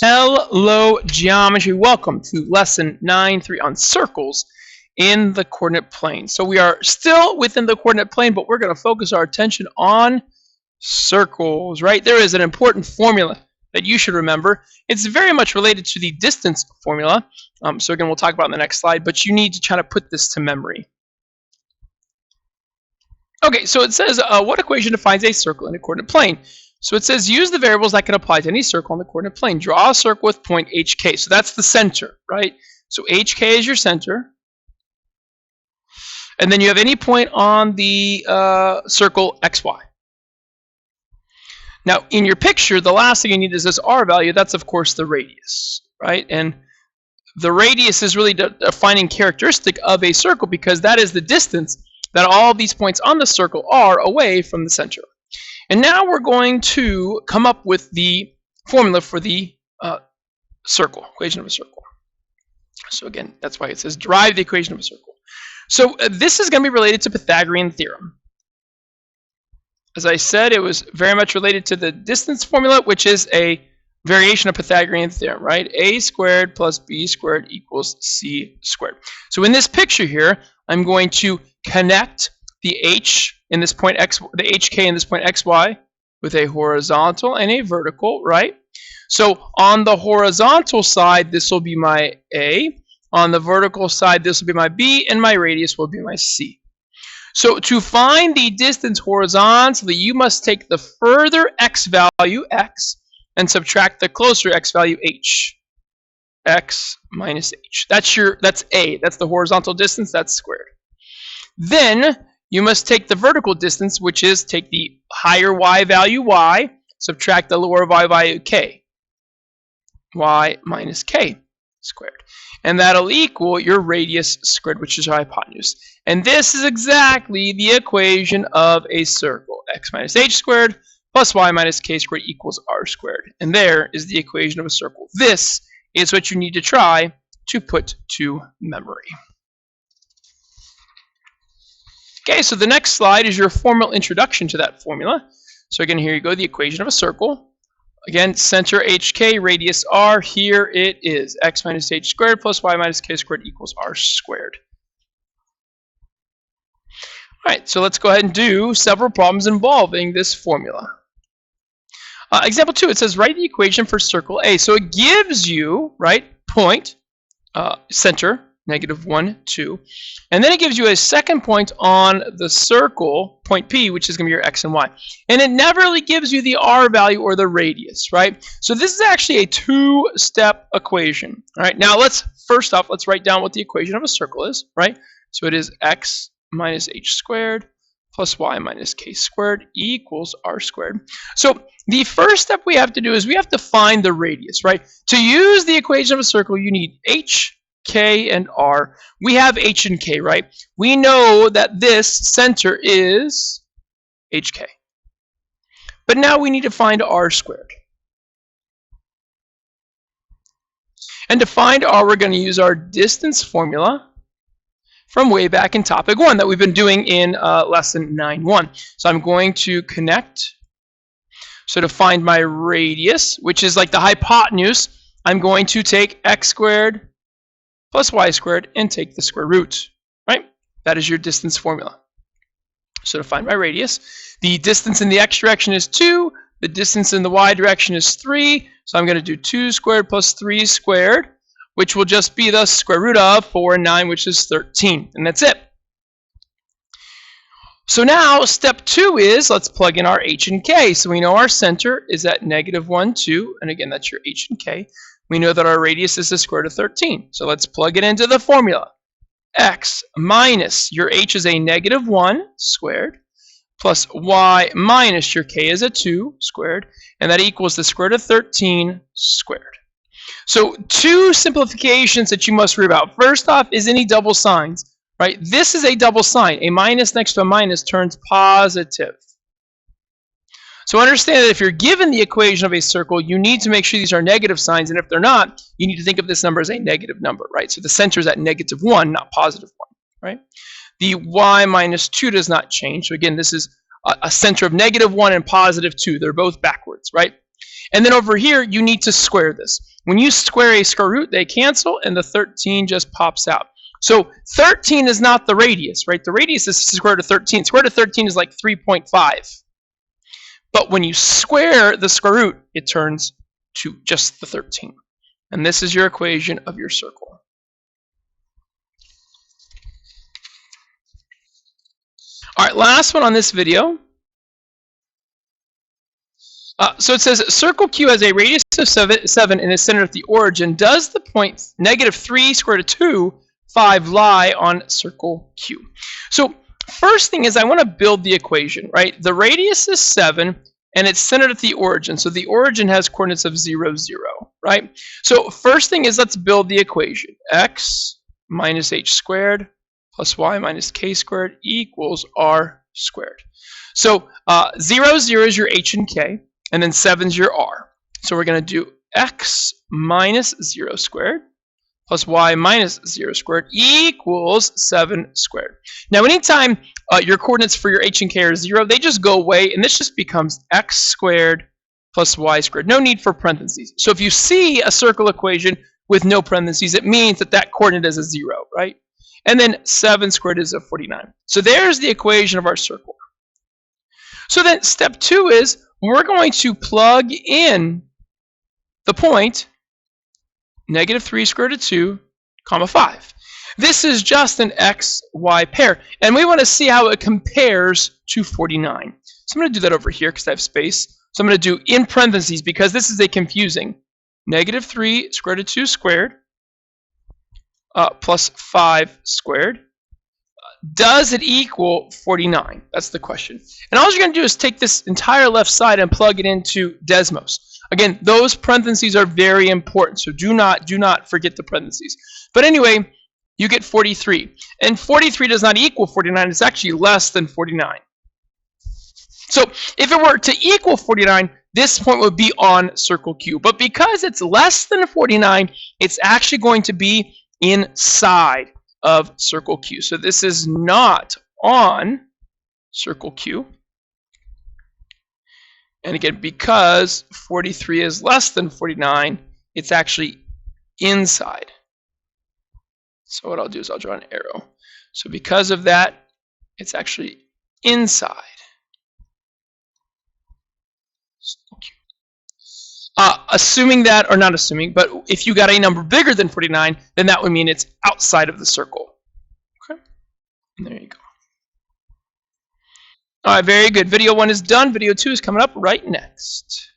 Hello, geometry. Welcome to lesson 9.3 on circles in the coordinate plane. So we are still within the coordinate plane, but we're going to focus our attention on circles, right? There is an important formula that you should remember. It's very much related to the distance formula. So again, we'll talk about it in the next slide, but you need to try to put this to memory. Okay, so it says, what equation defines a circle in a coordinate plane? So it says use the variables that can apply to any circle on the coordinate plane. Draw a circle with point HK. So that's the center, right? So HK is your center. And then you have any point on the circle XY. Now, in your picture, the last thing you need is this R value. That's, of course, the radius, right? And the radius is really the defining characteristic of a circle because that is the distance that all these points on the circle are away from the center. And now we're going to come up with the formula for the circle, equation of a circle. So again, that's why it says derive the equation of a circle. So this is going to be related to Pythagorean theorem. As I said, it was very much related to the distance formula, which is a variation of Pythagorean theorem, right? A squared plus b squared equals c squared. So in this picture here, I'm going to connect the h in this point x, the hk in this point xy with a horizontal and a vertical, right? So on the horizontal side, this will be my a. On the vertical side, this will be my b, and my radius will be my c. So to find the distance horizontally, you must take the further x value, x, and subtract the closer x value, h. X minus h. That's a. That's the horizontal distance. That's squared. Then you must take the vertical distance, which is take the higher y value, y, subtract the lower y value, k. Y minus k squared. And that'll equal your radius squared, which is your hypotenuse. And this is exactly the equation of a circle. X minus h squared plus y minus k squared equals r squared. And there is the equation of a circle. This is what you need to try to put to memory. Okay, so the next slide is your formal introduction to that formula. So again, here you go, the equation of a circle. Again, center hk, radius r, here it is. X minus h squared plus y minus k squared equals r squared. All right, so let's go ahead and do several problems involving this formula. Example 2, it says write the equation for circle A. So it gives you, right, point, center, -1, 2. And then it gives you a second point on the circle, point P, which is going to be your x and y. And it never really gives you the r value or the radius, right? So this is actually a two-step equation. All right, now first off, let's write down what the equation of a circle is, right? So it is x minus h squared plus y minus k squared equals r squared. So the first step we have to do is we have to find the radius, right? To use the equation of a circle, you need h, k, and r. We have h and k, right? We know that this center is hk. But now we need to find r squared. And to find r, we're going to use our distance formula from way back in topic 1 that we've been doing in lesson 9.1. So I'm going to connect. So to find my radius, which is like the hypotenuse, I'm going to take x squared plus y squared and take the square root, right? That is your distance formula. So to find my radius, the distance in the x direction is 2, the distance in the y direction is 3, so I'm going to do 2 squared plus 3 squared, which will just be the square root of 4 and 9, which is 13, and that's it. So now step 2 is let's plug in our h and k. So we know our center is at -1, 2, and again that's your h and k. We know that our radius is the square root of 13. So let's plug it into the formula. X minus your h is a -1 squared plus y minus your k is a 2 squared, and that equals the square root of 13 squared. So two simplifications that you must worry about. First off is any double signs, right? This is a double sign. A minus next to a minus turns positive. So understand that if you're given the equation of a circle, you need to make sure these are negative signs, and if they're not, you need to think of this number as a negative number, right? So the center is at -1, not +1, right? The y minus 2 does not change. So again, this is a center of -1 and +2. They're both backwards, right? And then over here, you need to square this. When you square a square root, they cancel, and the 13 just pops out. So 13 is not the radius, right? The radius is square root of 13. Square root of 13 is like 3.5. But when you square the square root, it turns to just the 13. And this is your equation of your circle. All right, last one on this video. So it says circle Q has a radius of 7 and is centered at the origin. Does the point -3 square root of 2, 5 lie on circle Q? So first thing is I want to build the equation, right? The radius is 7 and it's centered at the origin. So the origin has coordinates of 0, 0, right? So first thing is let's build the equation. X minus h squared plus y minus k squared equals r squared. So 0, 0 is your h and k. And then 7 is your r. So we're going to do x minus 0 squared plus y minus 0 squared equals 7 squared. Now, anytime your coordinates for your h and k are 0, they just go away, and this just becomes x squared plus y squared. No need for parentheses. So if you see a circle equation with no parentheses, it means that that coordinate is a 0, right? And then 7 squared is a 49. So there's the equation of our circle. So then step 2 is we're going to plug in the point -3 square root of 2, comma 5. This is just an x-y pair, and we want to see how it compares to 49. So I'm going to do that over here because I have space. So I'm going to do in parentheses because this is a confusing. -3 square root of 2 squared plus 5 squared. Does it equal 49? That's the question. And all you're going to do is take this entire left side and plug it into Desmos. Again, those parentheses are very important, so do not forget the parentheses. But anyway, you get 43. And 43 does not equal 49. It's actually less than 49. So if it were to equal 49, this point would be on circle Q. But because it's less than 49, it's actually going to be inside of circle Q. So this is not on circle Q. And again, because 43 is less than 49, it's actually inside. So what I'll do is I'll draw an arrow. So because of that, it's actually inside circle Q. Assuming that, or not assuming, but if you got a number bigger than 49, then that would mean it's outside of the circle. Okay, and there you go. All right, very good. Video 1 is done. Video 2 is coming up right next.